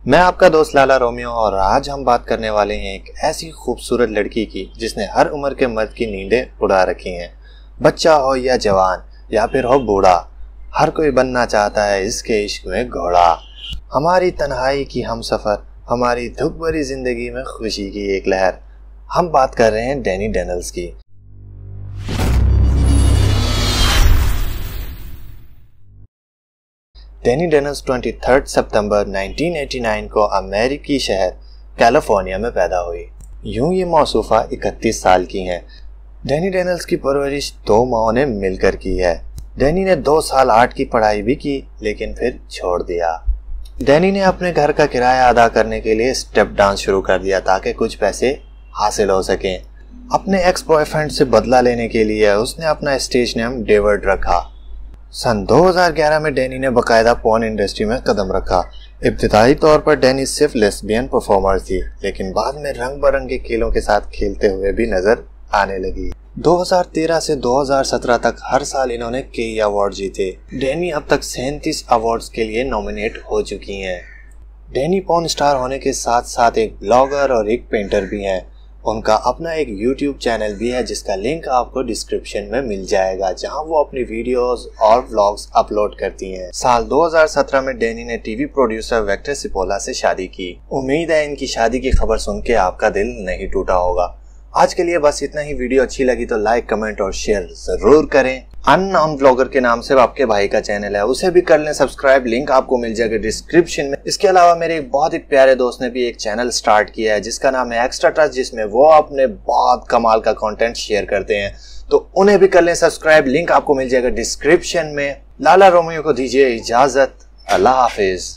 मैं आपका दोस्त लाला रोमियो और आज हम बात करने वाले हैं एक ऐसी खूबसूरत लड़की की जिसने हर उम्र के मर्द की नींदें उड़ा रखी हैं। बच्चा हो या जवान या फिर हो बूढ़ा, हर कोई बनना चाहता है इसके इश्क में घोड़ा। हमारी तन्हाई की हमसफर, हमारी दुख भरी जिंदगी में खुशी की एक लहर। हम बात कर रहे हैं डैनी डेनियल्स की। डैनी डेनियल्स 23 सितंबर 1989 को अमेरिकी शहर कैलिफोर्निया में पैदा हुई। यूं ये मौसूफा 31 साल की हैं। डैनी डेनियल्स की परवरिश 2 माओं ने मिलकर की है। डैनी ने 2 साल आर्ट की पढ़ाई भी की लेकिन फिर छोड़ दिया। डैनी ने अपने घर का किराया अदा करने के लिए स्टेप डांस शुरू कर दिया ताकि कुछ पैसे हासिल हो सकें। अपने एक्स बॉयफ्रेंड से बदला लेने के लिए उसने अपना स्टेज नेम डेविड रखा। सन 2011 में डैनी ने बाकायदा पॉर्न इंडस्ट्री में कदम रखा। इब्तिदाई तौर पर डैनी सिर्फ लेस्बियन परफॉर्मर थी, लेकिन बाद में रंग बिरंगे खेलों के साथ खेलते हुए भी नजर आने लगी। 2013 से 2017 तक हर साल इन्होंने कई अवार्ड जीते। डैनी अब तक 37 अवार्ड्स के लिए नॉमिनेट हो चुकी हैं। डैनी पॉर्न स्टार होने के साथ साथ एक ब्लॉगर और एक पेंटर भी हैं। उनका अपना एक YouTube चैनल भी है जिसका लिंक आपको डिस्क्रिप्शन में मिल जाएगा, जहां वो अपनी वीडियोस और व्लॉग्स अपलोड करती हैं। साल 2017 में डैनी ने टीवी प्रोड्यूसर वेक्टर सिपोला से शादी की। उम्मीद है इनकी शादी की खबर सुन के आपका दिल नहीं टूटा होगा। आज के लिए बस इतना ही। वीडियो अच्छी लगी तो लाइक, कमेंट और शेयर जरूर करें। अननोन ब्लॉगर के नाम से आपके भाई का चैनल है, उसे भी कर लें सब्सक्राइब, लिंक आपको मिल जाएगा डिस्क्रिप्शन में। इसके अलावा मेरे एक बहुत ही प्यारे दोस्त ने भी एक चैनल स्टार्ट किया है जिसका नाम है एक्स्ट्रा टच, जिसमें वो अपने बहुत कमाल का कंटेंट शेयर करते हैं, तो उन्हें भी कर लें सब्सक्राइब, लिंक आपको मिल जाएगा डिस्क्रिप्शन में। लाला रोमियो को दीजिए इजाजत। अल्लाह हाफिज।